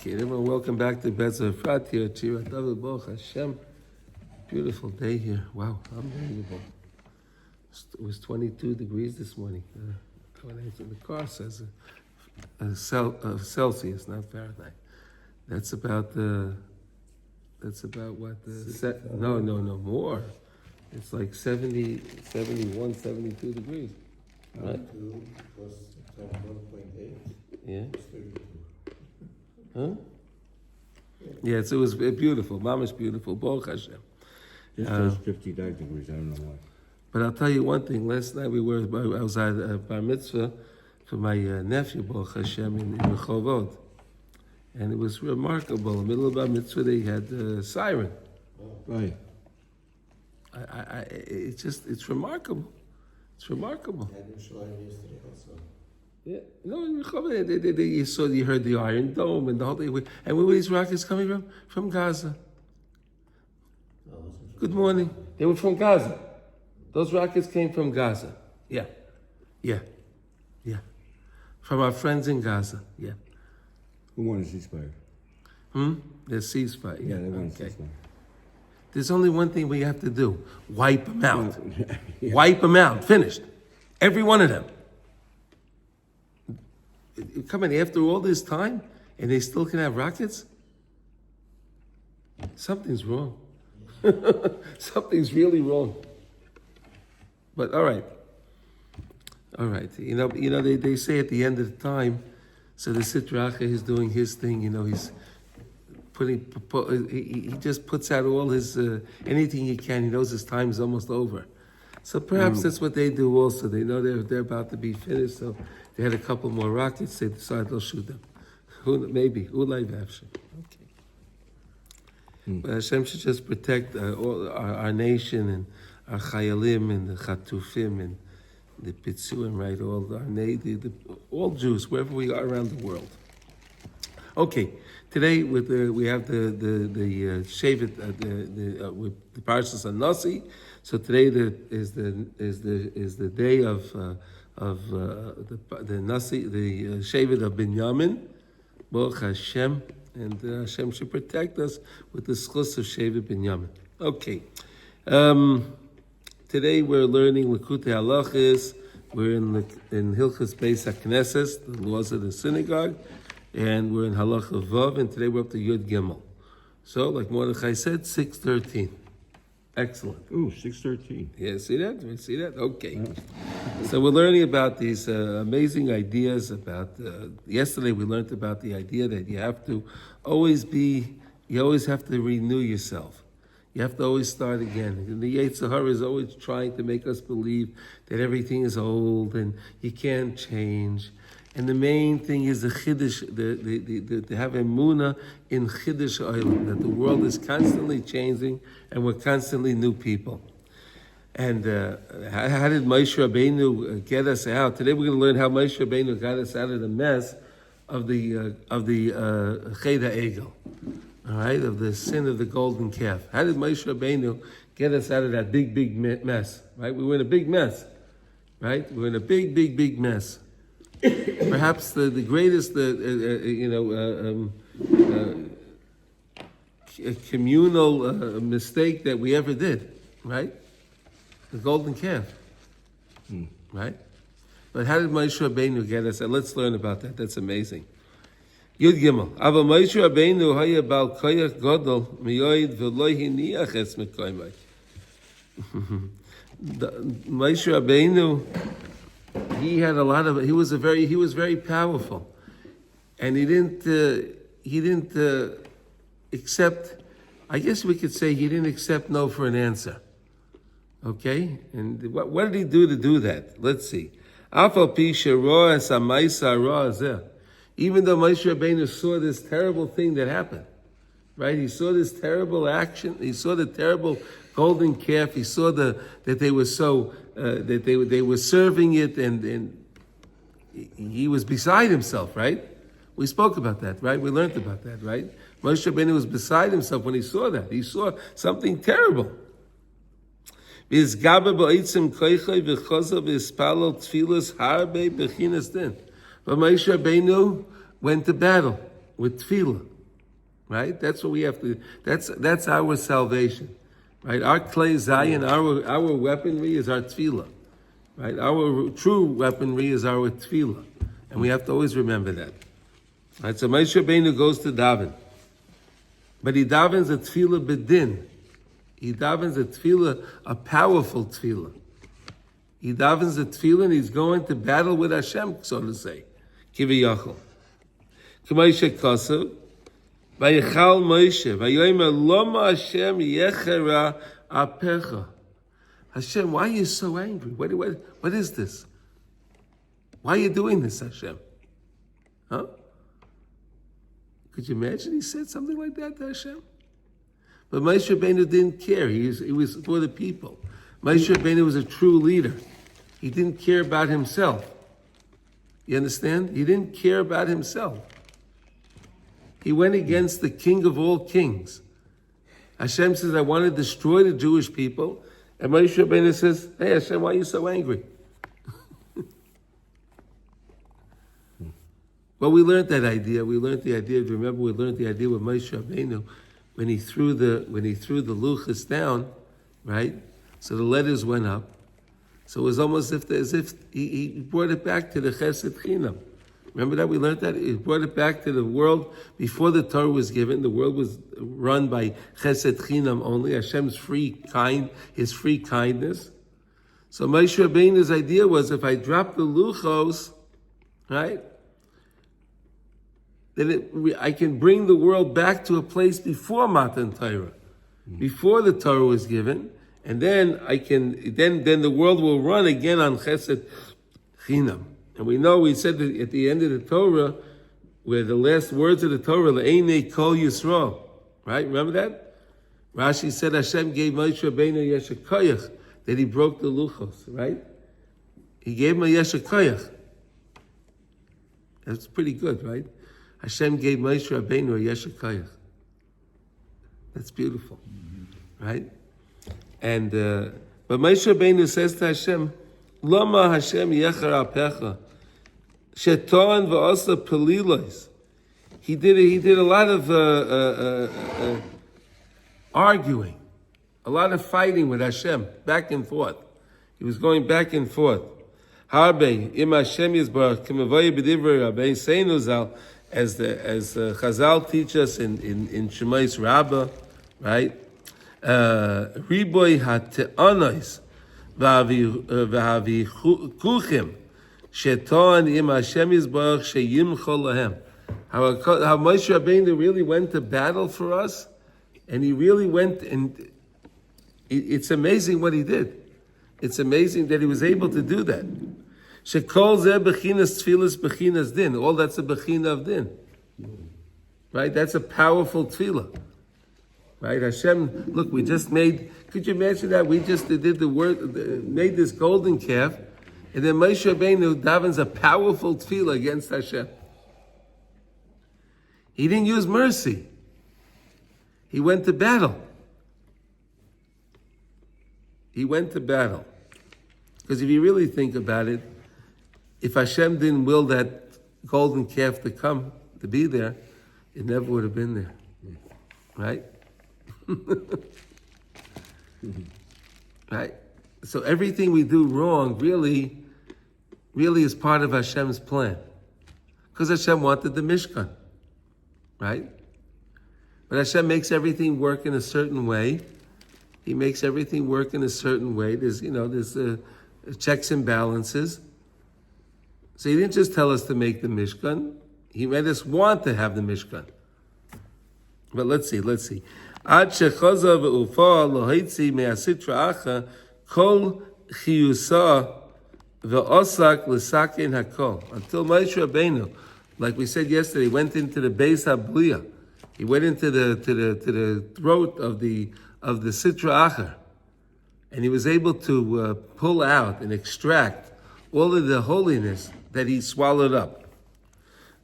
Okay, everyone, welcome back to Breslov Efrat here at Hashem. Beautiful day here. Wow, unbelievable. It was 22 degrees this morning. When I entered the car, says Celsius, not Fahrenheit. That's about what? No, more. It's like 70, 71, 72 degrees. Right? Plus 1.8. Yeah. Huh? Yes, it was beautiful. Mama's beautiful. Baruch Hashem. This was 59 degrees. I don't know why. But I'll tell you one thing. Last night I was at a bar mitzvah for my nephew, Baruch Hashem, in Rehovot. And it was remarkable. In the middle of bar mitzvah, they had a siren. Right. It's remarkable. It's remarkable. I had Yerushalayim yesterday also. Yeah, no, in Rehovot, you heard the Iron Dome and the whole thing. And where were these rockets coming from? From Gaza. Good morning. They were from Gaza. Those rockets came from Gaza. Yeah. From our friends in Gaza. Yeah. Who won a ceasefire? The ceasefire. Yeah, they won a ceasefire. There's only one thing we have to do. Wipe them out. Yeah. Wipe them out. Finished. Every one of them. Come on, after all this time, and they still can have rockets? Something's wrong. Something's really wrong. But all right. You know. They say at the end of the time, so the Sitracha is doing his thing. He's he just puts out all his anything he can. He knows his time is almost over. So perhaps that's what they do also. They know they're about to be finished, so they had a couple more rockets. They decide they'll shoot them. Maybe. Ulay v'Hashem. Okay. But Hashem should just protect all our nation and our chayalim and the chatufim and the pitzuim, right? All Jews, wherever we are around the world. Okay. Today we have the Shevet with the Parshas Nasi. So today is the day of the Nasi, the Shevet of Binyamin, Baruch Hashem, and Hashem should protect us with the schus of Shevet Binyamin. Okay, today we're learning Likutey Halachos. We're in Hilchos Beit Hakneset, the laws of the synagogue, and we're in Halachos Vav, and today we're up to Yud Gimel. So, like Mordechai said, 6:13. Excellent. Ooh, 6:13. Yeah, see that? We see that? Okay. So we're learning about these amazing ideas about, yesterday we learned about the idea that you always have to renew yourself. You have to always start again. And the Yetzer Hara is always trying to make us believe that everything is old and you can't change. And the main thing is the chiddush, to have emunah in chiddush olam, that the world is constantly changing and we're constantly new people. And how did Moshe Rabbeinu get us out? Today we're going to learn how Moshe Rabbeinu got us out of the mess of the Cheda Egel, all right, of the sin of the golden calf. How did Moshe Rabbeinu get us out of that big mess? Right, we were in a big mess. Right, we're in a big mess. Perhaps the greatest, communal mistake that we ever did, right? The golden calf, right? But how did Moshe Rabbeinu get us? Let's learn about that. That's amazing. Yud Gimel. Ava Moshe Rabbeinu haya bal koyach gadol miyoid v'lo hiniach es mekoymai. Moshe Rabbeinu, he was very powerful, and he didn't accept. I guess we could say he didn't accept no for an answer. Okay, and what did he do to do that? Let's see. Even though Moshe Rabbeinu saw this terrible thing that happened, right? He saw this terrible action. He saw the terrible golden calf. He saw that they were that they were serving it, and he was beside himself, right? We spoke about that, right? We learned about that, right? Moshe Rabbeinu was beside himself when he saw that. He saw something terrible. But Moshe Rabbeinu went to battle with tefillah. right? That's what we have to. That's our salvation, right? Our klei zayin, our weaponry is our tefillah, right? Our true weaponry is our tefillah, and we have to always remember that. Right? So Moshe Rabbeinu goes to daven, but he davens a tefillah bedin. He davens a tefillah, a powerful tefillah. He davens a tefillah, and he's going to battle with Hashem, so to say. Kiviyachol. K'moshe Kosev, Vayichal Moshe, Vayomer Loma Hashem Yechera Apecha. Hashem, why are you so angry? What is this? Why are you doing this, Hashem? Huh? Could you imagine he said something like that to Hashem? But Moshe Rabbeinu didn't care. He was for the people. Moshe Rabbeinu was a true leader. He didn't care about himself. You understand? He didn't care about himself. He went against the king of all kings. Hashem says, I want to destroy the Jewish people. And Moshe Rabbeinu says, hey Hashem, why are you so angry? Well, we learned that idea. We learned the idea. Remember, we learned the idea with Moshe Rabbeinu when he threw the luchas down, right? So the letters went up. So it was almost as if he brought it back to the Chesed Chinam. Remember that? We learned that? He brought it back to the world before the Torah was given. The world was run by Chesed Chinam only, Hashem's his free kindness. So Moshe Rabbeinu's idea was, if I drop the luchos, right, then I can bring the world back to a place before Matan Torah, before the Torah was given, and then then the world will run again on Chesed Chinam. And we said that at the end of the Torah, where the last words of the Torah, Le'enei Kol Yisrael, right? Remember that? Rashi said Hashem gave Moshe Rabbeinu Yeshakayach, that he broke the luchos, right? He gave him a Yeshakayach. That's pretty good, right? Hashem gave Moshe Rabbeinu a Yeshakayach. That's beautiful, right? And but Moshe Rabbeinu says to Hashem, Lama Hashem Yecher Apecha, Sheton v'Osa Pelilos. He did a lot of arguing, a lot of fighting with Hashem, back and forth. He was going back and forth. Harbe im Hashem Yisbarach k'mevayeh b'divrei Rabbeinu Seinu Zal, as Chazal teach us in Shemais Rabbah, right? Riboy hate'anos v'havikuchim sheton im Hashem Yisbarach sheyimchol lahem. How Moshe Rabbeinu really went to battle for us, and he really went, and it's amazing what he did. It's amazing that he was able to do that. Shekol zeh bechinas tfilas bechinas din. All that's a bechina of din. Right? That's a powerful tefillah. Right? Hashem, look, we just made, could you imagine that? We just did the work, made this golden calf, and then Moshe Rabbeinu davens a powerful tefillah against Hashem. He didn't use mercy. He went to battle. He went to battle. Because if you really think about it, if Hashem didn't will that golden calf to come, to be there, it never would have been there. Right? Right? So everything we do wrong really is part of Hashem's plan. Because Hashem wanted the Mishkan. Right? But Hashem makes everything work in a certain way. He makes everything work in a certain way. There's checks and balances. So he didn't just tell us to make the Mishkan. He made us want to have the Mishkan. But let's see. Ad shechaza ve'ufa lohaitzi me'asitra acha kol chiyusa ve'osak l'sakin hakol. Until Moshe Rabbeinu, like we said yesterday, went into the Beis Habliya. He went into the throat of the Sitra Achar, and he was able to pull out and extract all of the holiness that he swallowed up.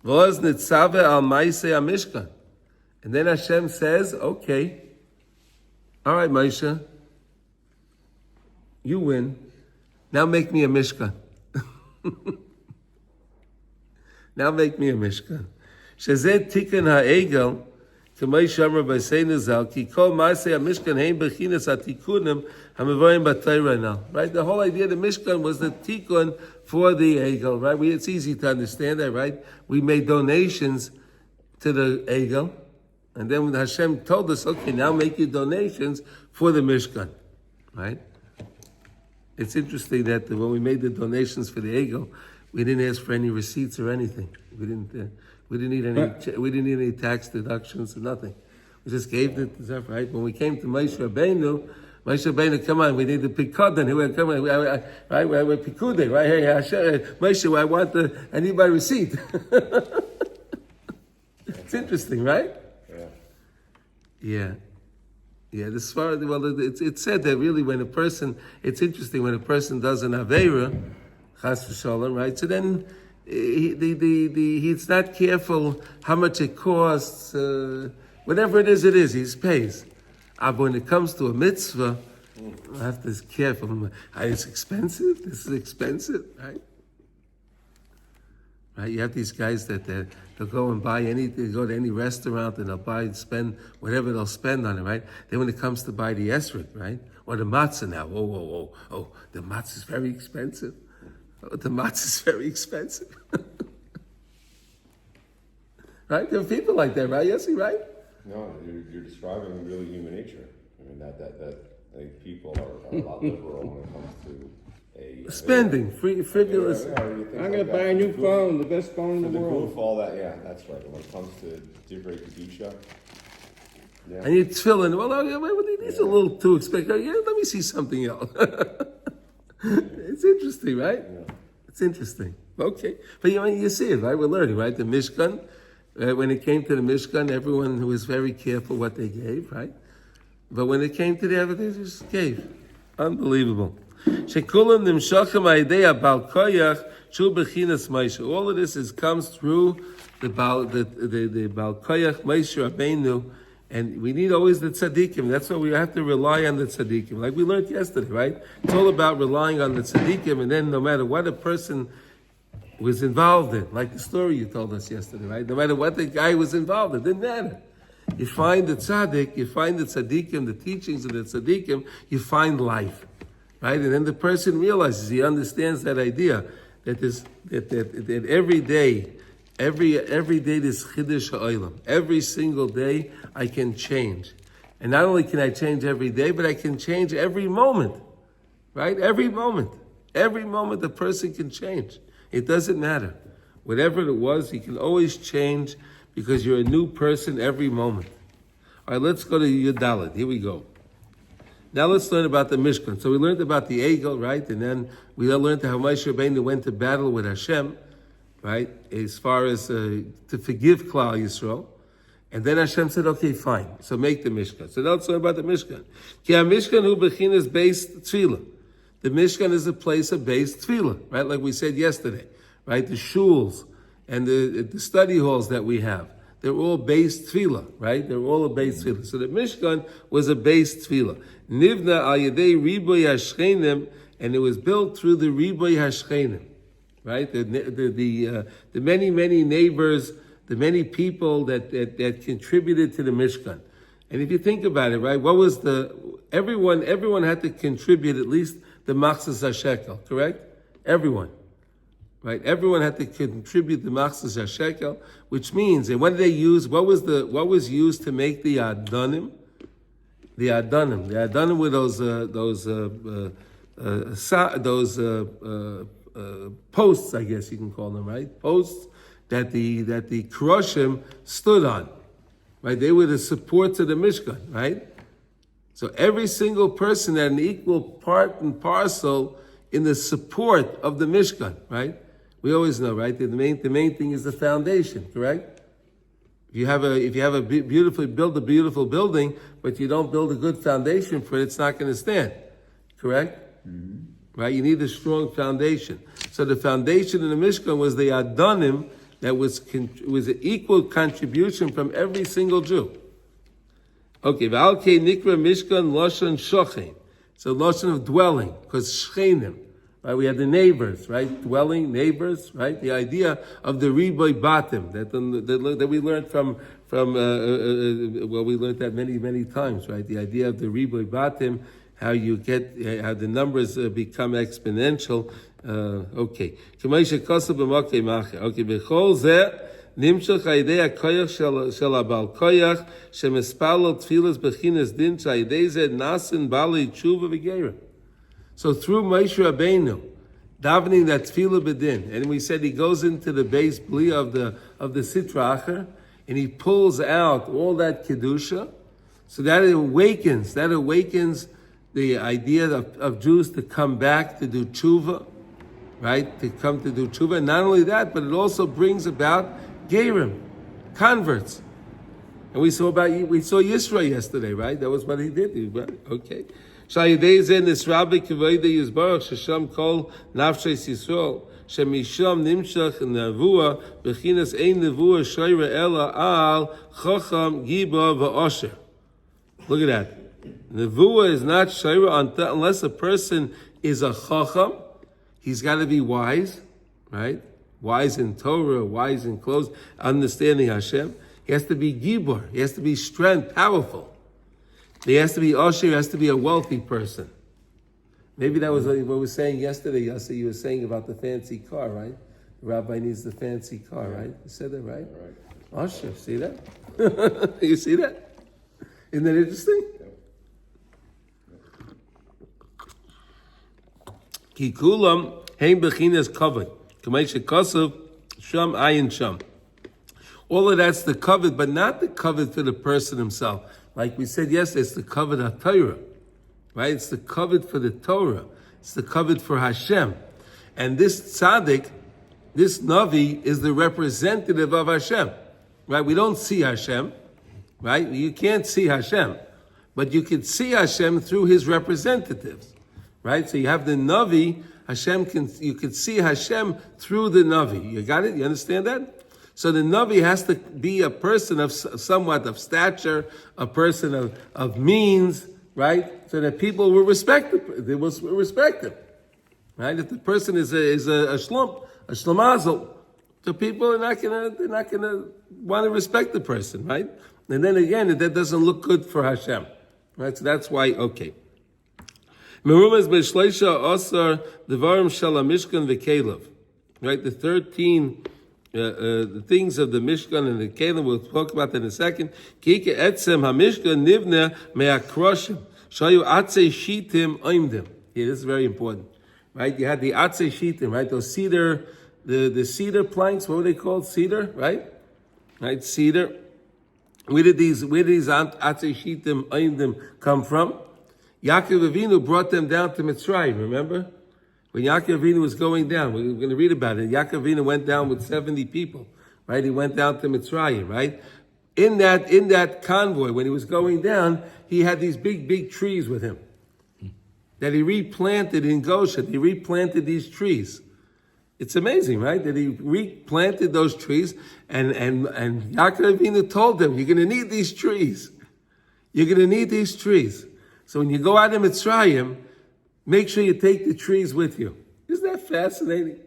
V'oz nitzave al ma'aseh Mishkan, and then Hashem says, "Okay, all right, Moshe, you win. Now make me a Mishkan. Now make me a Mishkan. Shezeh tikkun ha'egel." K'may shamar b'seinu zal, ki kol ma'aseh ha-Mishkan hein bechinas ha-tikunim ha-mevorim b'Torah now. Right? The whole idea of the Mishkan was the tikkun for the egel, right? It's easy to understand that, right? We made donations to the egel, and then when Hashem told us, okay, now make your donations for the Mishkan, right? It's interesting that when we made the donations for the egel, we didn't ask for any receipts or anything. We didn't need any tax deductions or nothing. We just gave it, right? When we came to Moshe Rabbeinu, come on, we need the pikadon. Come on, right? We're pikudin, right? Hey, Moshe, I need my receipt. It's interesting, right? Yeah. It's said that really it's interesting when a person does an aveira, chas v'shalom, right? So then he's not careful how much it costs. Whatever it is, he pays. But when it comes to a mitzvah, I have to be careful. It's expensive. This is expensive, right? Right? You have these guys that they'll go and buy anything, go to any restaurant and they'll buy and spend whatever they'll spend on it, right? Then when it comes to buy the esrog, right? Or the matzah now, the matzah is very expensive. The matzah is very expensive. Right? There are people like that, right? Yes, right? No, you're describing really human nature. I mean, that like people are a lot liberal when it comes to spending, frivolous. I'm going to buy a new phone, the best phone in the world. Goof, all that, that's right. When it comes to divrei kedusha, and you tefillin. These are a little too expensive. Let me see something else. It's interesting, right? Yeah. It's interesting. Okay, but you see it, right? We're learning, right? The Mishkan. When it came to the Mishkan, everyone was very careful what they gave, right? But when it came to the other, they just gave. Unbelievable. Shekulam nimshachem ha'idei bal koyach shu bechinas Moshe. All of this comes through the bal koyach Moshe Rabbeinu, and we need always the tzadikim. That's why we have to rely on the tzadikim, like we learned yesterday, right? It's all about relying on the tzadikim, and then no matter what a person was involved in, like the story you told us yesterday, right? No matter what the guy was involved in, it didn't matter. You find the tzaddik, you find the tzaddikim, the teachings of the tzaddikim, you find life. Right, and then the person realizes, he understands that idea that every day there's chiddush ha'olam. Every single day I can change, and not only can I change every day, but I can change every moment. Right, every moment the person can change. It doesn't matter, whatever it was, he can always change because you're a new person every moment. All right, let's go to Yudalad. Here we go. Now let's learn about the Mishkan. So we learned about the Egel, right? And then we learned how Moshe Rabbeinu went to battle with Hashem, right? As far as to forgive Klal Yisrael. And then Hashem said, okay, fine. So make the Mishkan. So now let's learn about the Mishkan. Ki ha-Mishkan hu bechinas beis tefillah. The Mishkan is a place of beis tefillah, right? Like we said yesterday, right? The shuls and the study halls that we have. They're all beis tefillah, right? They're all a beis tefillah. So the Mishkan was a beis tefillah. Nivna al yedei riboy hashchenim, and it was built through the riboy hashchenim, right? The many neighbors, the many people that contributed to the Mishkan. And if you think about it, right, what was everyone had to contribute at least the machzas hashekel, correct? Everyone. Right, everyone had to contribute the machzas hashekel, which means, and what did they use? What was used to make the adanim? The adanim were those posts, I guess you can call them, right? Posts that the Keroshim stood on, right? They were the supports of the Mishkan, right? So every single person had an equal part and parcel in the support of the Mishkan, right? We always know, right? The main thing is the foundation, correct? If you have a beautiful building, but you don't build a good foundation for it, it's not going to stand, correct? Mm-hmm. Right? You need a strong foundation. So the foundation in the Mishkan was the Adanim that was an equal contribution from every single Jew. Okay, V'alkei nikra Mishkan Lashon Shochen. So Lashon of dwelling, because Shchenim, Right? We had the neighbors, right? Dwelling, neighbors, right? The idea of the riboy batim that we learned from we learned that many times, right? The idea of the riboy batim, how you get how the numbers become exponential. Okay. Okay. B'chol zeh nimshach ha'idei hakoyach shel habal koyach shemespalel tfilas bechinas din sha'idei zeh nasin bali tshuva v'geira. So through Moshe Rabbeinu, davening that tefillah bedin, and we said he goes into the base bli of the sitra acher, and he pulls out all that kedusha, so that awakens the idea of Jews to come back to do tshuva, right? To come to do tshuva. And not only that, but it also brings about gerim, converts. And we saw Yisro yesterday, right? That was what he did. Okay. Shayidei zeh nisrabi k'voide yizbarach shesham kol nafshes Yisrael shemisham nimshach nevuah bechinas ein nevuah shoyre ela al chacham giba v'osher. Look at that. Nevuah is not shoyre unless a person is a chacham. He's got to be wise, right? Wise in Torah, wise in clothes, understanding Hashem. He has to be gibor. He has to be strength, powerful. He has to be Osher, he has to be a wealthy person. Maybe that was what we were saying yesterday, Yossi. You were saying about the fancy car, right? The rabbi needs the fancy car, right? You said that, right? Right. Osher, see that? You see that? Isn't that interesting? Kikulam hein bechinas covered. Kamei shekosov sham ayin sham. All of that's the covered, but not the covered for the person himself. Like we said yesterday, it's the covered HaTorah, right? It's the covered for the Torah. It's the covered for Hashem. And this tzaddik, this Navi, is the representative of Hashem, right? We don't see Hashem, right? You can't see Hashem, but you can see Hashem through his representatives, right? So you have the Navi, you can see Hashem through the Navi. You got it? You understand that? So the Navi has to be a person of somewhat of stature, a person of means, right? So that people will respect him. They will respect him, right? If the person is a shlum, a shlamazel, so people are not gonna want to respect the person, right? And then again, that doesn't look good for Hashem, right? So that's why, okay. Merumas b'shleisha asar devarim shel Mishkan v'kelev, right? The 13 the things of the Mishkan and the Kalim, we'll talk about that in a second. Kike etzem ha-Mishkan nivne me'akroshim. Shayu atzei shitim oimdim. Yeah, this is very important. Right? You had the atzei shitim, right? Those cedar, the cedar planks, what were they called? Cedar, right? Right? Cedar. Where did these atzei shitim oimdim come from? Yaakov Avinu brought them down to Mitzrayim, remember? When Yaakov Avinu was going down, we're going to read about it. Yaakov Avinu went down with 70 people, right? He went down to Mitzrayim, right? In that convoy, when he was going down, he had these big trees with him that he replanted in Goshen. He replanted these trees. It's amazing, right? That he replanted those trees, and Yaakov Avinu told them, "You're going to need these trees. You're going to need these trees. So when you go out of Mitzrayim, make sure you take the trees with you." Isn't that fascinating?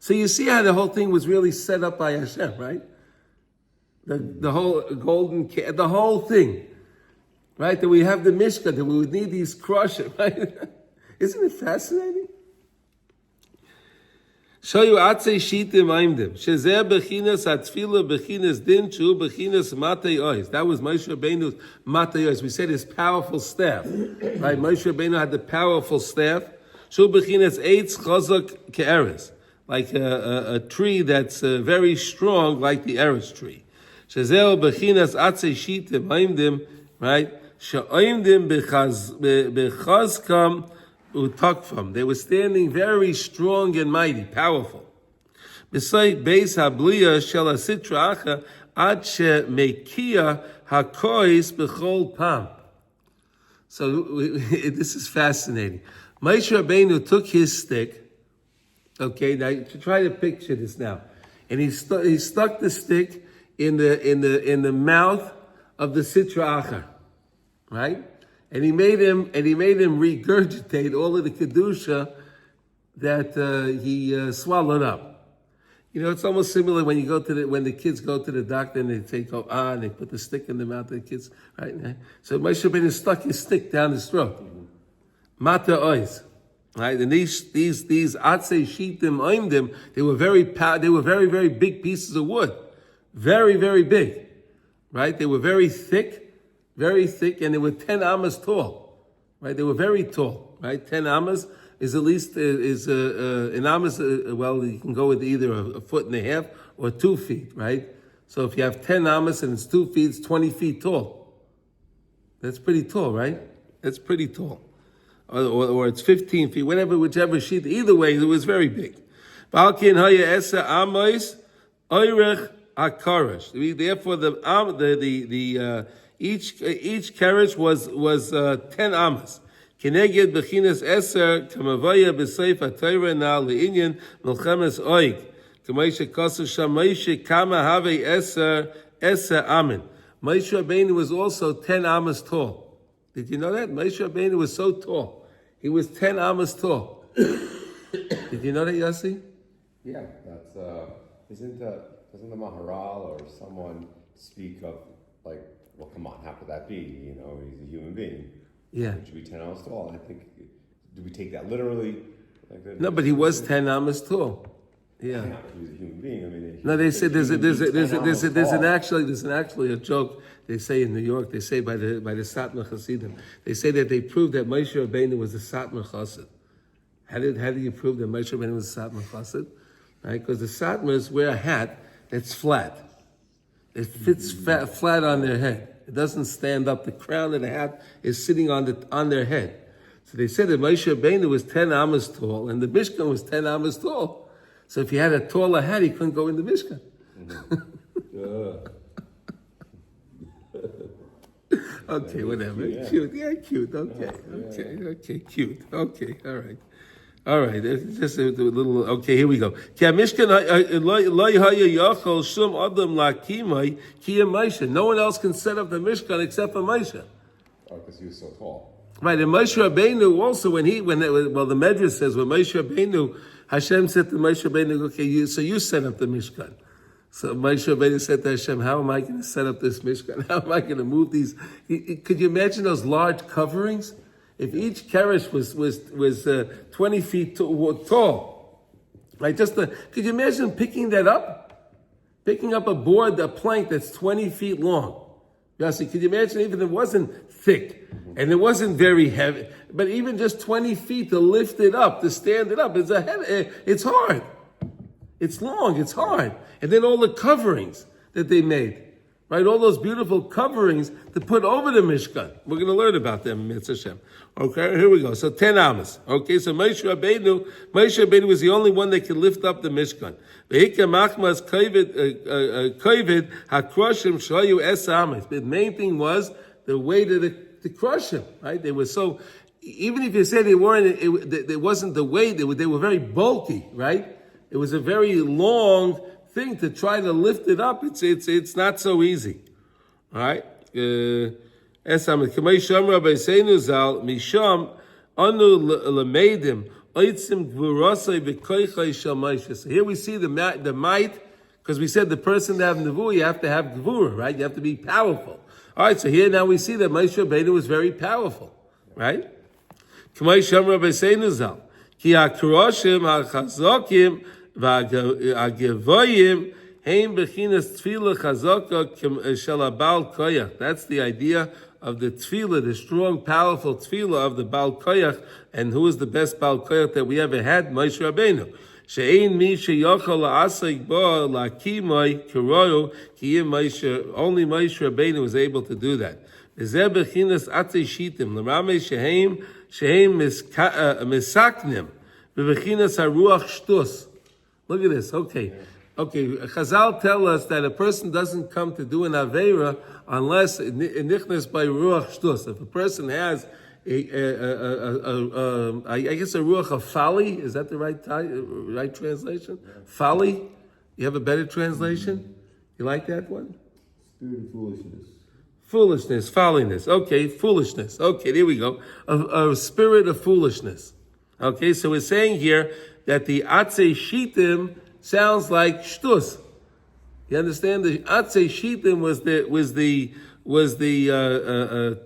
So you see how the whole thing was really set up by Hashem, right? The whole golden, the whole thing, right? That we have the Mishkan, that we would need these crusher, right? Isn't it fascinating? Show you atzei shitim aimdim. Shezeh bechinas atfila bechinas din shu bechinas matei ois. That was Moshe Rabbeinu's matei ois. We said his powerful staff, right? Moshe Rabbeinu had the powerful staff. Shu bechinas eitz chazak ke'eres, like a tree that's very strong, like the eres tree. Shezeh bechinas atzei shitim aimdim, right? She'oimdim bechazkam. They were standing very strong and mighty, powerful. Beside Beis Habliya shel Sitra Acha ad shemekia hakois bechol pam. So this is fascinating. Moshe Rabbeinu took his stick. Okay, now try to picture this now, and he stuck the stick in the mouth of the Sitra Acha, right? And he made him regurgitate all of the kedusha that he swallowed up. You know, it's almost similar when you go to when the kids go to the doctor and they take and they put the stick in the mouth of the kids, right? So Moshe Rabbeinu stuck his stick down his throat. Mata ois. Right? And these atzei shitim oimdim, they were very, very big pieces of wood. Very, very big. Right? They were very thick, and they were 10 amas tall. Right? They were very tall. Right? 10 amas is at least, an amas, well, you can go with either a foot and a half or 2 feet, right? So if you have 10 amas and it's 2 feet, it's 20 feet tall. That's pretty tall, right? That's pretty tall. Or it's 15 feet, whichever sheet. Either way, it was very big. Therefore, each carriage was 10 amas. Keneged bechinas eser kamavaya b'seif ha'Torah now le'inyan melchemes oig. K'moshe kosu sham Moshe kama have eser amen. Moshe Rabbeinu was also 10 amas tall. Did you know that? Moshe Rabbeinu was so tall. He was 10 amas tall. Did you know that, Yossi? Yeah, that's doesn't the Maharal or someone speak of like, well, come on, how could that be? You know, he's a human being. Yeah. It should be 10 amas tall. I think, do we take that literally? Like No, but he was 10 amas tall. Yeah. He was a human being. I mean, No, they said there's actually a joke. They say in New York. They say by the Satmar Hasidim. They say that they proved that Moshe Rabbeinu was a Satmar Chassid. How do you prove that Moshe Rabbeinu was a Satmar Chassid? Right, because the Satmars wear a hat that's flat. It fits flat on their head. It doesn't stand up. The crown of the hat is sitting on their head. So they said that Moshe Rabbeinu was 10 amas tall, and the Mishkan was 10 amas tall. So if he had a taller hat, he couldn't go in the Mishkan. Okay, whatever. Yeah. Cute. Yeah, cute. Okay, cute. Okay, all right. It's just a little. Okay, here we go. No one else can set up the Mishkan except for Moshe. Oh, because he was so tall. Right, and Moshe Rabbeinu also the Medrash says when Moshe Rabbeinu, Hashem said to Moshe Rabbeinu, okay, so you set up the Mishkan. So Moshe Rabbeinu said to Hashem, how am I going to set up this Mishkan? How am I going to move these? Could you imagine those large coverings? If each carriage was 20 feet tall, right? Could you imagine picking that up? Picking up a plank that's 20 feet long. Yossi, could you imagine even if it wasn't thick and it wasn't very heavy, but even just 20 feet to lift it up, to stand it up, it's hard. It's long, it's hard. And then all the coverings that they made, right? All those beautiful coverings to put over the Mishkan. We're going to learn about them, Mitzvah Hashem. Okay, here we go. So 10 amas. Okay, so Moshe Rabbeinu was the only one that could lift up the Mishkan. The main thing was the weight of the crushim, right? They were so, even if you say they weren't, it wasn't the weight, they were very bulky, right? It was a very long thing to try to lift it up. It's not so easy. All right? So here we see the might, because we said the person to have nevuah, you have to have gvura, right? You have to be powerful. All right, so here now we see that Moshe Rabbeinu was very powerful, right? Ki hakroshim hachazokim v'agevoyim heim bechinas tefillah chazaka shel habal koyach. That's the idea of the tefillah, the strong, powerful tefillah of the Baal Koyach. And who is the best Baal Koyach that we ever had? Moshe Rabbeinu. She'ein mi sheyochel la'asik bo la'kimoi kiroyu ki Moshe. Only Moshe Rabbeinu was able to do that. V'zeh bechinas atzei shitim l'ramei she'eim misaknim v'bechinas haruach shtus. Look at this. Okay. Chazal tell us that a person doesn't come to do an aveira unless nichnas by ruach shtus. If a person has I guess a ruach of folly, is that the right translation? Folly. You have a better translation? You like that one? Spirit of foolishness. Foolishness, folliness. Okay, foolishness. Okay, there we go. A spirit of foolishness. Okay, so we're saying here that the Atzei Shitim sounds like Shtus. You understand? The Atzei Shitim was the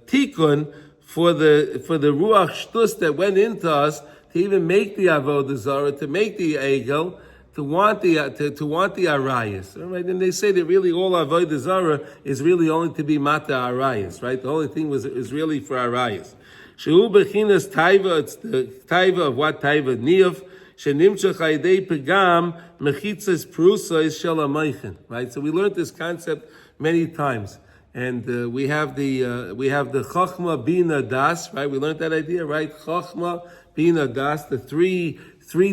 tikkun for the Ruach Shtus that went into us to even make the Avodah Zarah, to make the Egel, to want the Arayas. Right? And they say that really all Avodah Zarah is really only to be Mata Arayas, right? The only thing is really for Arayas. Shehu Bechinas Taiva, it's the Taiva of what Taiva Niyav, Shenimshach Haidei Pegam, Mechitzas Prusa is Shel HaMeichen, right? So we learned this concept many times. And we have the Chachma Bina Das, right? We learned that idea, right? Chachma Bina Das, the three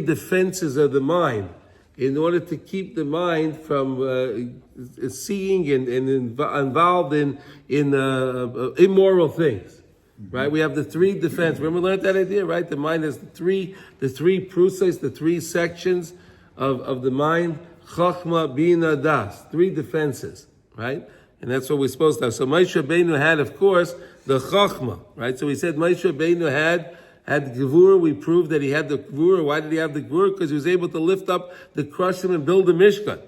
defenses of the mind, in order to keep the mind from seeing and involved in immoral things. Right, we have the three defenses. Remember, we learned that idea, right? The mind has the three prusas, the three sections of the mind. Chachma, Bina, Das, three defenses, right? And that's what we're supposed to have. So Moshe Rabbeinu had, of course, the Chachma, right? So we said Moshe Rabbeinu had Gevurah. We proved that he had the Gevurah. Why did he have the Gevurah? Because he was able to lift up the Krushim and build the Mishkan.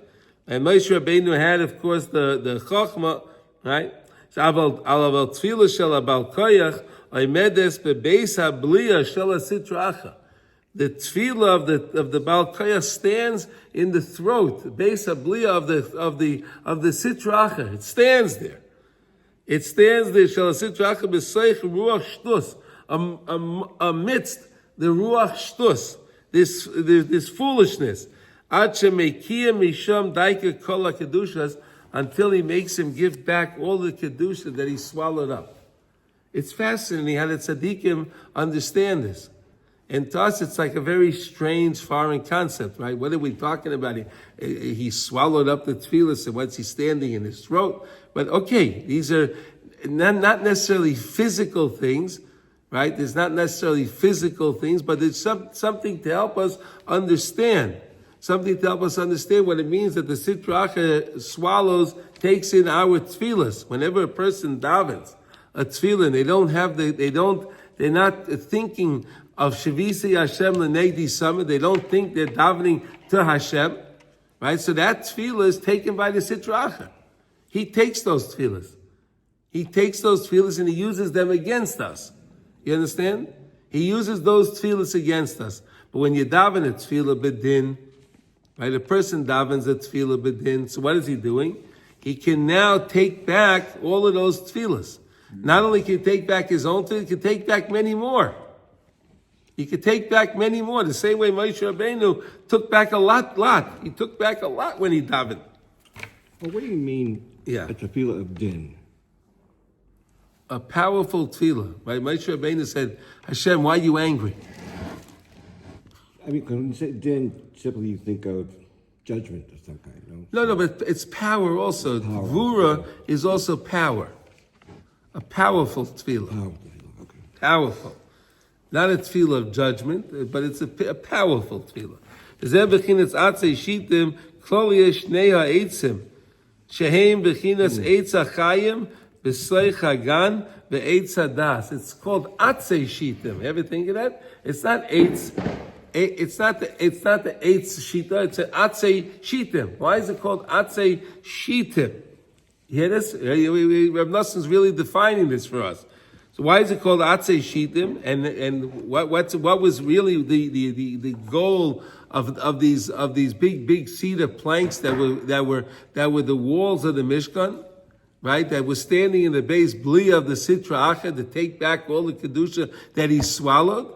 And Moshe Rabbeinu had, of course, the Chachma, right? So alav tefillah shel abal koyach oimedes bebeis habliya shel sitracha. The tefillah of the Baal Koyach stands in the throat, the beis habliya of the sitracha. It stands there. It stands there shel sitracha b'seich ruach shtus amidst the ruach shtus, this foolishness. Ad shemekia misham daika kol hakedushas, until he makes him give back all the kedusha that he swallowed up. It's fascinating how the Tzadikim understand this. And to us, it's like a very strange, foreign concept, right? What are we talking about? He swallowed up the tefillah, so what's he standing in his throat? But okay, these are not necessarily physical things, right? There's not necessarily physical things, but there's something to help us understand. Something to help us understand what it means that the sitracha swallows, takes in our tefillahs. Whenever a person davens a tefillah, they're not thinking of Shavisi Hashem L'negdi Summit. They don't think they're davening to Hashem, right? So that tefillah is taken by the sitracha. He takes those tefillahs. He takes those tefillahs and he uses them against us. You understand? He uses those tefillahs against us. But when you daven a tefillah b'din, right? A person davens a tefillah b'din. So what is he doing? He can now take back all of those tefillahs. Not only can he take back his own tefillah, he can take back many more. He could take back many more. The same way Moshe Rabbeinu took back a lot. He took back a lot when he davened. Well, what do you mean a tefillah of din? A powerful tefillah. Right? Moshe Rabbeinu said, Hashem, why are you angry? I mean, when you say din, simply you think of judgment of some kind, No, but it's power also. Gvura is also power. A powerful tefillah. Okay. Powerful. Not a tefillah of judgment, but it's a powerful tefillah. Zeh bechinas atzei shitim, klol yesh shnei ha'etzim, shehem bechinas eitz ha'chayim, b'sleich hagan, ve'etz hadas. It's called atzei shitim. You ever think of that? It's not eitz. It's not the eitz shita. It's an atzei shitim. Why is it called atzei shitim? You hear this? Rav Nosson is really defining this for us. So why is it called atzei shitim? And what was really the goal of these big cedar planks that were the walls of the Mishkan, right? That was standing in the base bli of the Sitra Achad to take back all the kedusha that he swallowed,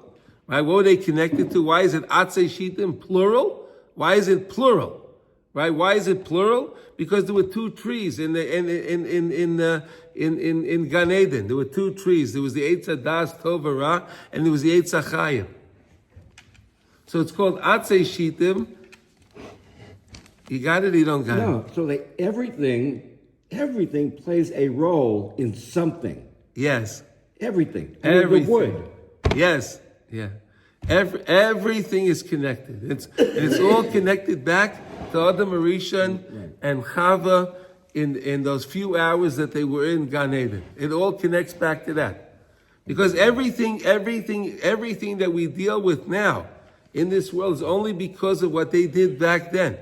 right? What were they connected to? Why is it atzei shitim plural? Why is it plural? Right? Why is it plural? Because there were two trees in Gan Eden. There were two trees. There was the Eitz Hadas Tov Ra, and there was the Eitz HaChayim. So it's called Atzei Shitim. You got it? You don't got it? No. So everything plays a role in something. Yes. Everything. Everything. The wood. Yes. Yeah. Everything is connected. It's all connected back to Adam Arishan and Chava in those few hours that they were in Gan Eden. It all connects back to that. Because everything that we deal with now in this world is only because of what they did back then.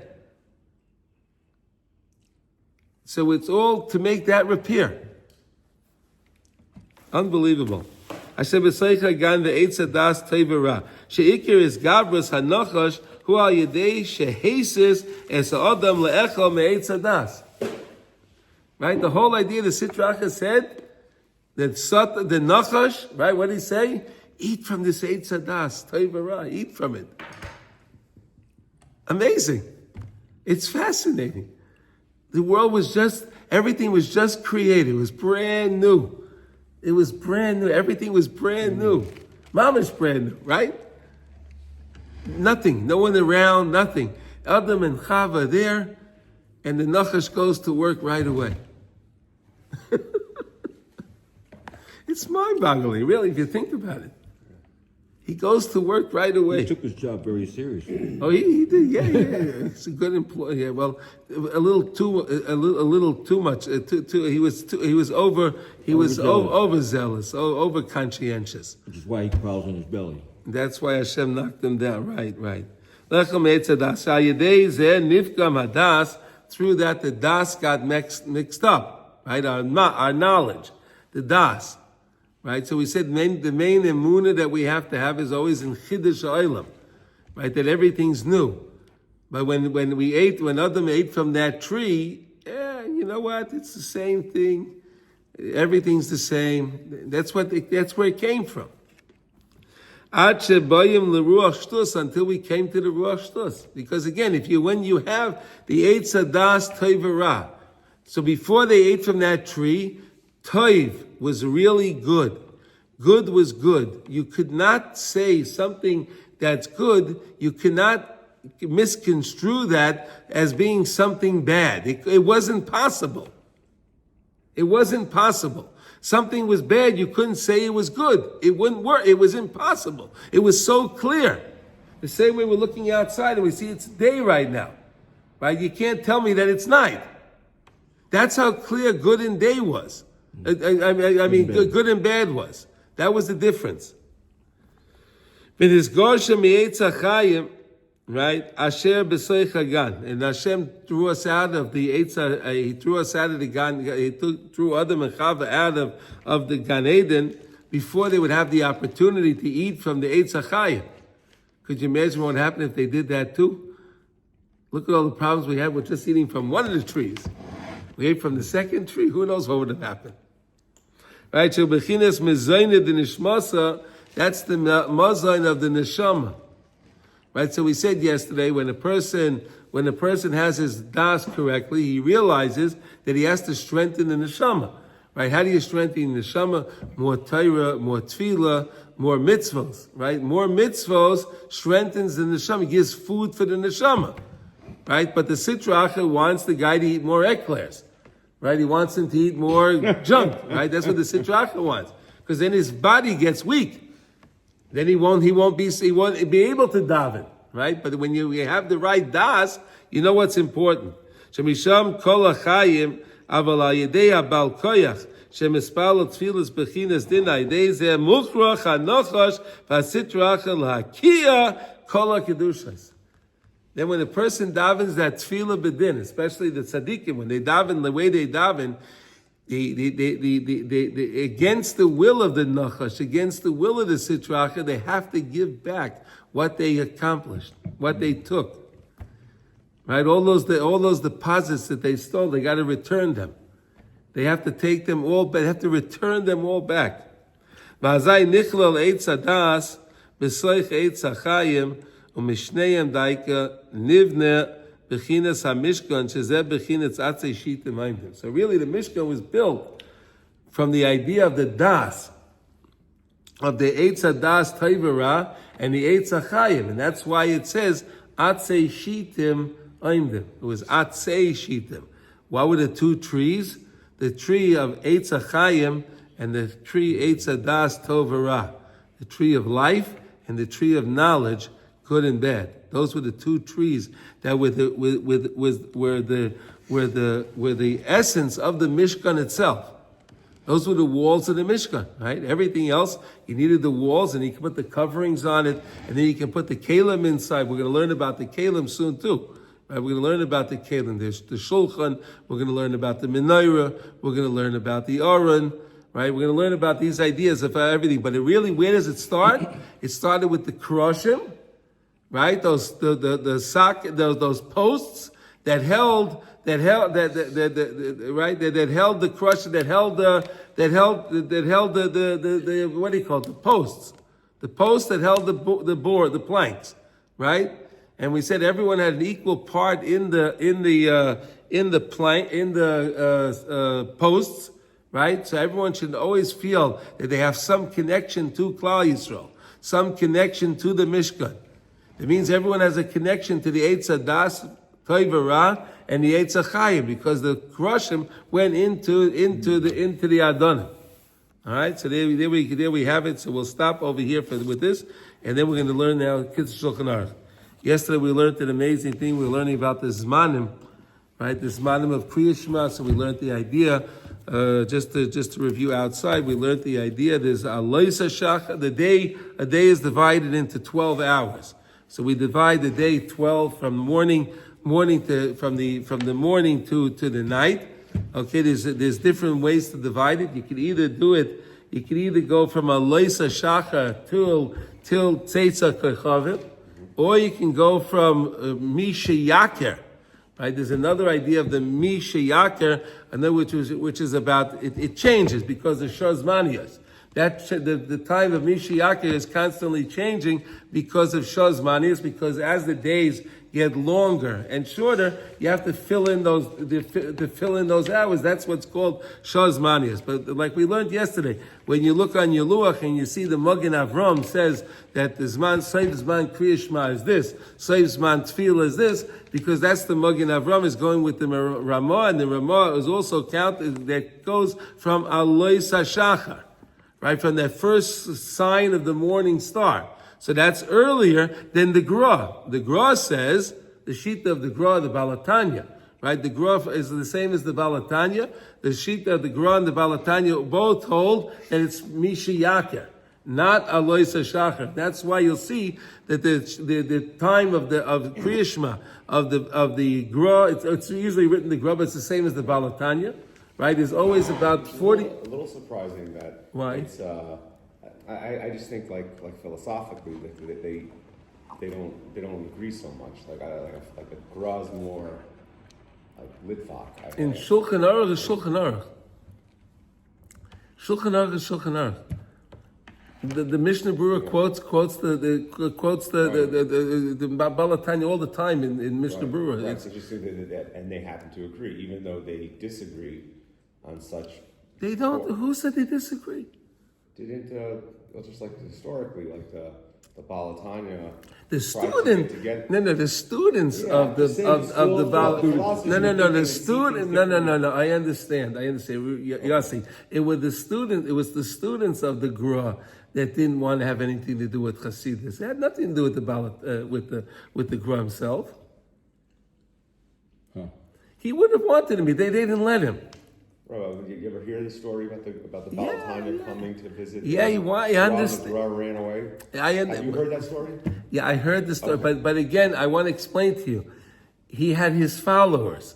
So it's all to make that repair. Unbelievable. Hashem b'seicha gan ve'etz hadas tevera. She'ikir is gabras hanachash hu al yedei shehesis es ha'adam le'echel me'etz hadas. Right? The whole idea the Sitra Achra said that the nachash, right? What did he say? Eat from this eitz hadas tevera. Eat from it. Amazing. It's fascinating. The world was everything was just created. It was brand new. It was brand new. Everything was brand new. Mama's brand new, right? Nothing. No one around, nothing. Adam and Chava there, and the Nachash goes to work right away. It's mind-boggling, really, if you think about it. He goes to work right away. He took his job very seriously. Oh, he did. Yeah. He's a good employee. Yeah, well, a little too much. He was overzealous, over conscientious. Which is why he crawls on his belly. That's why Hashem knocked him down. Right. Through that, the das got mixed up. Right, our knowledge, the das. Right, so we said the main emunah that we have to have is always in Chiddush Ha'olam, right? That everything's new. But when Adam ate from that tree, you know what? It's the same thing. Everything's the same. That's where it came from. Ad shebayim leruach shtus, until we came to the ruach shtus. Because again, when you have the eitz hadas toivara, so before they ate from that tree, Toiv was really good. Good was good. You could not say something that's good. You cannot misconstrue that as being something bad. It wasn't possible. It wasn't possible. Something was bad. You couldn't say it was good. It wouldn't work. It was impossible. It was so clear. The same way we're looking outside and we see it's day right now. Right? You can't tell me that it's night. That's how clear good and day was. I mean, good and bad was. That was the difference. Right? Asher b'soich gan, and Hashem threw us out of the Eitzah. He threw us out of the Gan. He threw Adam and Chava out of the Gan Eden before they would have the opportunity to eat from the Eitzah Chayim. Could you imagine what happened if they did that too? Look at all the problems we had with just eating from one of the trees. We ate from the second tree. Who knows what would have happened? Right? So bechinas mezayne the nishmasa. That's the mazayin of the neshama. Right? So we said yesterday, when a person has his das correctly, he realizes that he has to strengthen the neshama. Right? How do you strengthen the neshama? More Torah, more tefillah, more mitzvos. Right? More mitzvos strengthens the neshama, gives food for the neshama. Right? But the Sitra Achra wants the guy to eat more eclairs. Right? He wants him to eat more junk. Right? That's what the Sitra Achra wants. Because then his body gets weak. Then he won't be able to daven. Right? But when you have the right das, you know what's important. Shemisham kol hachayim aval hayedei habal koyach shemispal tfilas bechinas dina yedei zeh mukhrach hanochash v'asitra achra l'hakia kol hakedushas. Then when a person davens that tefillah bedin, especially the tzadikim, when they daven the way they daven, they against the will of the nachash, against the will of the sitra achra, they have to give back what they accomplished, what they took. Right? All those deposits that they stole, they got to return them. They have to take them all back. They have to return them all back. V'azai nichlal eitz hadas b'soich eitz hachayim u'mishneim daika nivne b'chinas hamishkan shezeh b'chinas atzei shitim haimdim. So really the Mishkan was built from the idea of the das, of the eitz hadas taivara and the eitz hachayim. And that's why it says atzei shitim haimdim. It was atzei shitim. What were the two trees? The tree of eitz hachayim and the tree eitz hadas tovara. The tree of life and the tree of knowledge, good and bad. Those were the two trees that were the essence of the Mishkan itself. Those were the walls of the Mishkan, right? Everything else, you needed the walls, and you can put the coverings on it, and then you can put the kalim inside. We're going to learn about the kalim soon too. Right? We're going to learn about the kalim. There's the shulchan. We're going to learn about the menorah. We're going to learn about the aron. Right? We're going to learn about these ideas of everything. But it really, where does it start? It started with the kroshim, right? Those posts that held the crush, that held the what do you call it? The posts that held the board, the planks, right? And we said everyone had an equal part in the posts, right? So everyone should always feel that they have some connection to Klal Yisrael, some connection to the Mishkan. It means everyone has a connection to the Eitz Hadas, Tov Ra, and the Eitz HaChayim, because the Kroshim went into the Adonim. All right, so there we have it. So we'll stop over here with this, and then we're going to learn now Kitzur Shulchan Aruch. Yesterday we learned an amazing thing. We were learning about the Zmanim, right? The Zmanim of Kriya Shema. So we learned the idea. Just to review outside, we learned the idea. There's a day is divided into 12 hours. So we divide the day 12 from the morning to from the morning to the night. Okay, there's different ways to divide it. You could either go from a loisa shachar till tzeitza kochavim, or you can go from misha yaker. Right? There's another idea of the misha yaker, and then which is about it changes because of shazmaniyos. That the time of Misha Yaakov is constantly changing because of shazmaniyos, because as the days get longer and shorter, you have to fill in those hours. That's what's called shazmaniyos. But like we learned yesterday, when you look on your luach and you see the Magen Avram says that the Zman Seiv Zman Kriya Shema is this, Seiv Zman Tefillah is this, because that's the Magen Avram is going with the Ramah, and the Ramah is also counted that goes from Alois HaShachar. Right, from that first sign of the morning star. So that's earlier than the Gra. The Gra says, the Shita of the Gra, the Balatanya, right? The Gra is the same as the Balatanya. The Shita of the Gra and the Balatanya both hold that it's Misha Yaker, not Alois HaShachar. That's why you'll see that the time of Kriya Shema, of the Gra, it's usually written the Gra, but it's the same as the Balatanya. Right, there's always about 40. A little surprising that. Why? It's, I just think like philosophically that they don't agree so much. Like the Gra is more like Litvak. In Shulchan Aruch is Shulchan Aruch. Shulchan Aruch is Shulchan Aruch. The Mishnah Berurah quotes the Balatanya all the time in Mishnah Berurah. Right. So just say that, and they happen to agree, even though they disagree on such. They don't. Who said they disagree? Didn't just like historically, like the Balatanya. The student, the students of the Balatanya. The student. No. I understand. Yossi, it was the students of the Gra that didn't want to have anything to do with Hasidus. It had nothing to do with with the Gra himself. Huh. He wouldn't have wanted him. They didn't let him. Bro, did you ever hear the story about the Balatanya coming to visit? Yeah, I understand. The Gra ran away. Have you heard that story? Yeah, I heard the story, okay. but again, I want to explain to you. He had his followers,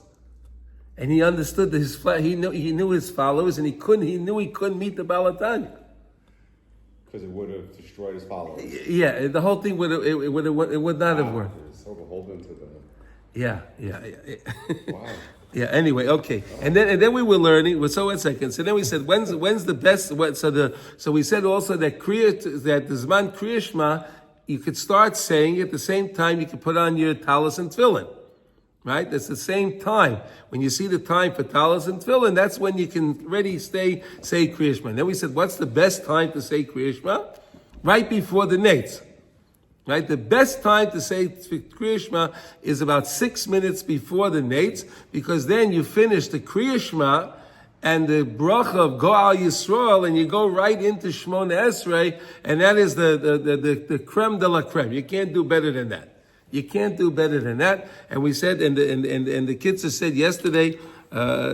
and he understood that he knew his followers, and he knew he couldn't meet the Balatanya. Because it would have destroyed his followers. Yeah, the whole thing would not have worked. It was so beholden to the. Yeah. Wow. Yeah. Anyway, okay, and then we were learning. So 1 second. So then we said, when's the best? So we said also that the Zman Kriya Shema, you could start saying at the same time you could put on your talis and tefillin. Right? That's the same time. When you see the time for talis and tefillin, that's when you can ready say Kriya Shema. And then we said, what's the best time to say Kriya Shema? Right before the Nates. Right? The best time to say Kriya Shema is about 6 minutes before the Nates, because then you finish the Kriya Shema and the bracha of Go'al Yisrael, and you go right into Shmona Esrei, and that is the creme de la creme. You can't do better than that. You can't do better than that. And we said, and the kids said yesterday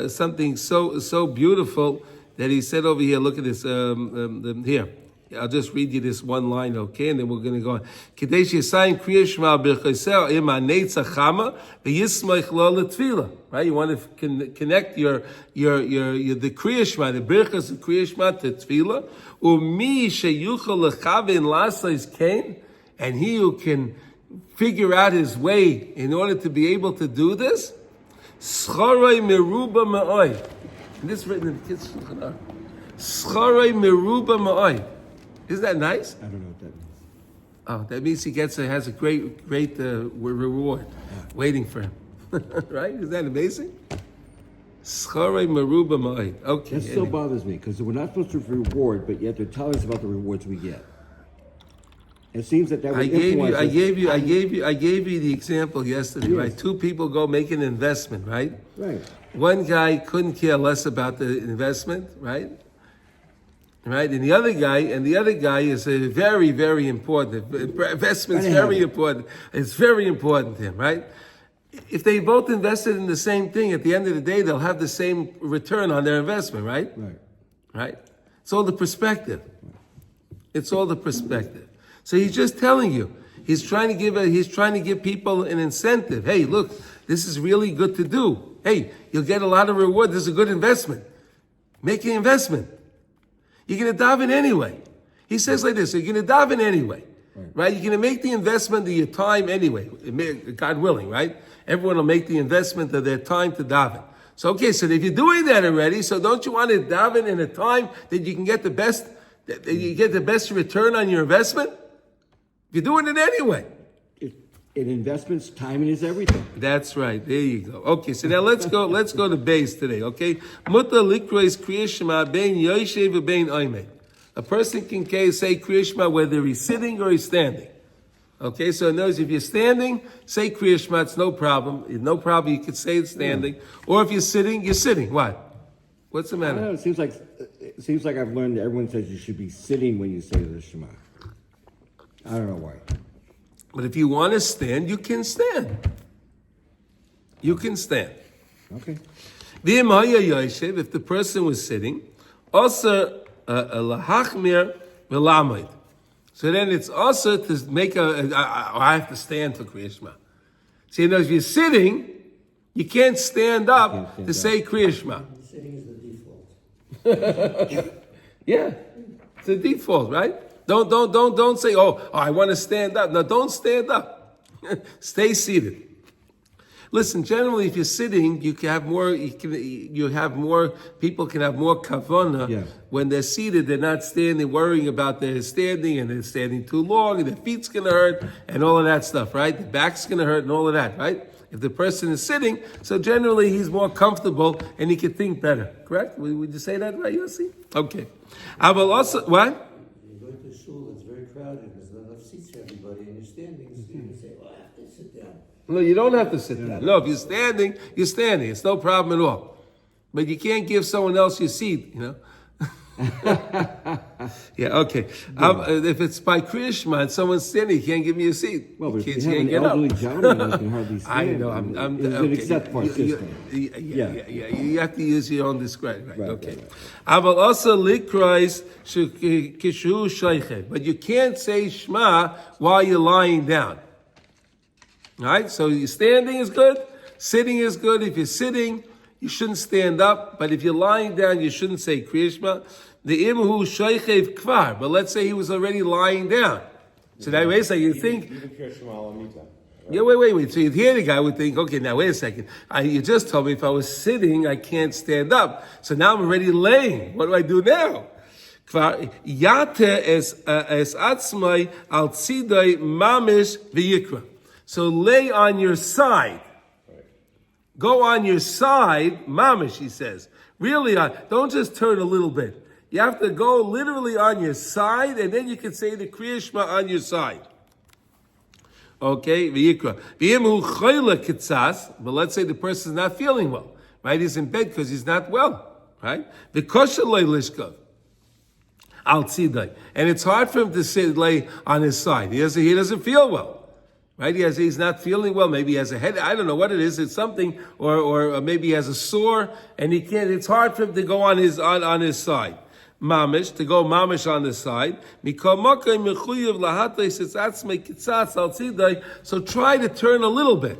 something so beautiful that he said over here. Look at this. Here, I'll just read you this one line, okay, and then we're going to go on. Kadesh Yisayim Kriya Shema B'Chosel Ima Neitza Chama V'Yismach Lo L'Tfila. Right? You want to connect your the Kriya Shema, the Birchas of Kriya Shema to Tfila. Umi Sheyuchal Lechavin Lasais Kain, and he who can figure out his way in order to be able to do this. Schorei Meruba Ma'oi. And this is written in the kids' Shulchan Aruch. Schorei Meruba Ma'oi. Isn't that nice? I don't know what that means. Oh, that means he has a great reward waiting for him. Right? Isn't that amazing? Schorei Meruba Ma'oi. Okay. That still bothers me because we're not supposed to reward, but yet they're telling us about the rewards we get. It seems that would I gave influence you the example yesterday, Yes. right? Two people go make an investment, right? Right. One guy couldn't care less about the investment, right? Right, and the other guy is a very, very important. Investment's very important. It's very important to him, right? If they both invested in the same thing, at the end of the day, they'll have the same return on their investment, right? Right. Right? It's all the perspective. It's all the perspective. So he's just telling you. He's trying to give people an incentive. Hey, look, this is really good to do. Hey, you'll get a lot of reward. This is a good investment. Make an investment. You're going to daven anyway. He says like this, you're going to daven anyway. Right? You're going to make the investment of your time anyway. God willing, right? Everyone will make the investment of their time to daven. So, okay, so if you're doing that already, so don't you want to daven in a time that you can get the best return on your investment? You're doing it anyway. In investments, timing is everything. That's right. There you go. Okay, so now let's go to base today, okay? Muta likrois Kriya Shema bein yoshev bein oimei. A person can say Kriya Shema whether he's sitting or he's standing. Okay, so in other words, if you're standing, say Kriya Shema, it's no problem. No problem, you could say it standing. Or if you're sitting, you're sitting. What? What's the I matter? don't know, it seems like I've learned that everyone says you should be sitting when you say the Shema. I don't know why. But if you want to stand, you can stand. You can stand. Okay. If the person was sitting, also lahachmir v'lamed. So then it's also to make I have to stand for Kriya Shema. See, if you're sitting, you can't stand up to say Kriya Shema. Sitting is the default. Yeah, it's a default, right? Don't say, oh, I want to stand up. No, don't stand up. Stay seated. Listen, generally, if you're sitting, you can have more. People can have more kavana when they're seated. They're not standing, worrying about their standing, and they're standing too long, and their feet's going to hurt, and all of that stuff, right? The back's going to hurt, and all of that, right? If the person is sitting, so generally he's more comfortable and he can think better. Correct? Would you say that right, Yossi? Okay. I will also what? You go to a shul that's very crowded, there's not enough seats for everybody, and you're standing, so you can say, well, I have to sit down. No, you don't have to sit down. No, if you're standing, you're standing. It's no problem at all. But you can't give someone else your seat, you know. Yeah, okay. If it's by Kriya Shema and someo's standing, you can't give me a seat. Well, but Kids if you have an can't get elderly up. gentleman who can hardly stand. I know. It's an accept part system. Yeah. You have to use your own discretion. Right. Okay. Right. I will also likrois kishu shaychet, but you can't say Shema while you're lying down. All right. So you're standing is good. Sitting is good. If you're sitting, you shouldn't stand up. But if you're lying down, you shouldn't say Kriya Shema. The imhu shaychev kvar, but let's say he was already lying down. So that way, so you think. Even Kriya Shema Lamita. Yeah, wait. So you hear the guy would think, okay, now wait a second. You just told me if I was sitting, I can't stand up. So now I'm already laying. What do I do now? Kvar yate es atzmai al tzidai mamish v'yikra. So lay on your side. Go on your side, mamish, he says. Really, don't just turn a little bit. You have to go literally on your side, and then you can say the Kriya Shema on your side. Okay, v'yikra. V'yimhu choyle kitzas, but let's say the person's not feeling well, right? He's in bed because he's not well, right? V'kosher loy lishkav. Al tzidai. And it's hard for him to lay on his side. He doesn't feel well. right? He's not feeling well. Maybe he has a head. I don't know what it is. It's something, or maybe he has a sore, and he can't. It's hard for him to go on his side. Mamish, to go mamish on the side. So try to turn a little bit,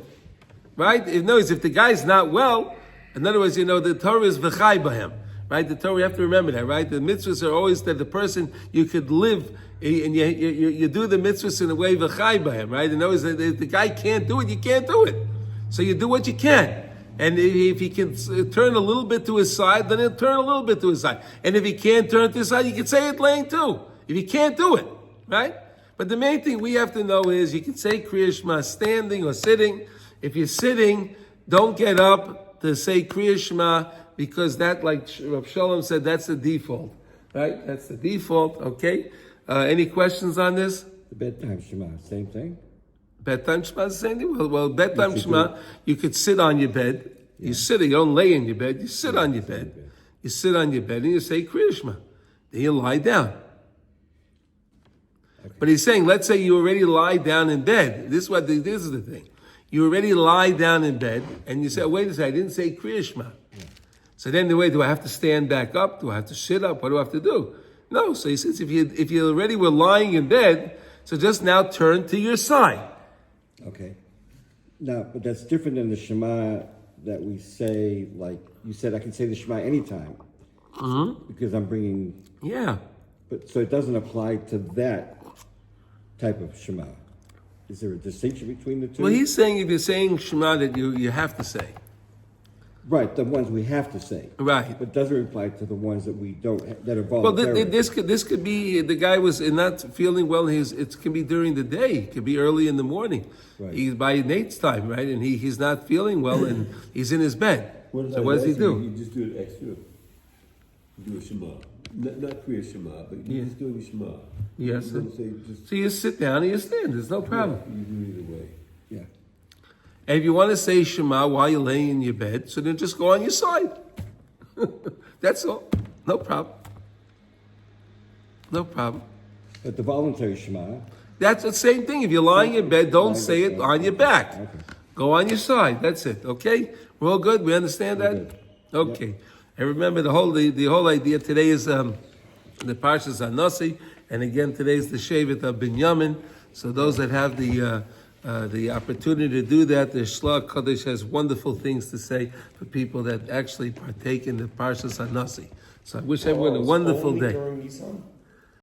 right? In other words, if the guy's not well, in other words, the Torah is v'chai b'hem, right? The Torah, you have to remember that, right? The mitzvahs are always that the person, you could live, and you do the mitzvahs in a way v'chai b'hem, right? In other words, if the guy can't do it, you can't do it. So you do what you can. And if he can turn a little bit to his side, then he'll turn a little bit to his side. And if he can't turn to his side, you can say it laying too. If he can't do it, right? But the main thing we have to know is you can say Kriya Shema standing or sitting. If you're sitting, don't get up to say Kriya Shema because that, like Rav Shalom said, that's the default, right? That's the default, okay? Any questions on this? The bedtime Shema, same thing? Bedtime Shema is the same thing? Well, bedtime Shema, you could sit on your bed. Yeah. You sit, you don't lay in your bed, you sit on your bed. You sit on your bed and you say Kriya Shema. Then you lie down. Okay. But he's saying, let's say you already lie down in bed. This is the thing. You already lie down in bed and you say, wait a second, I didn't say Kriya Shema. Yeah. So then the way, do I have to stand back up? Do I have to sit up? What do I have to do? No, so he says, if you already were lying in bed, so just now turn to your side. Okay. Now, but that's different than the Shema that we say, like you said, I can say the Shema anytime. Because I'm bringing... Yeah. But so it doesn't apply to that type of Shema. Is there a distinction between the two? Well, he's saying if you're saying Shema that you have to say. Right, the ones we have to say. Right. But doesn't apply to the ones that we don't, that are Well, voluntary. this could be, the guy was not feeling well, it can be during the day, it could be early in the morning. Right. He's by Nate's time, right? And he's not feeling well and he's in his bed. So what does he do? You just do it extra. You do a Shema. Not Kriya Shema, but you just do a Shema. Yes. You say just, So you sit down and you stand, there's no problem. yeah, you do it either way. Yeah. And if you want to say Shema while you're laying in your bed, so then just go on your side. That's all. No problem. No problem. But the voluntary Shema... That's the same thing. If you're lying in bed, don't say it on your back. Okay. Go on your side. That's it. Okay? We're all good? We understand that? Okay. Yep. And remember, the whole idea today is the Parshas Anasi, and again, today is the Shevet of Binyamin. So those that have the opportunity to do that, the Shlach Kodesh has wonderful things to say for people that actually partake in the Parshas Anasi. So I wish everyone a wonderful day. During Nisan?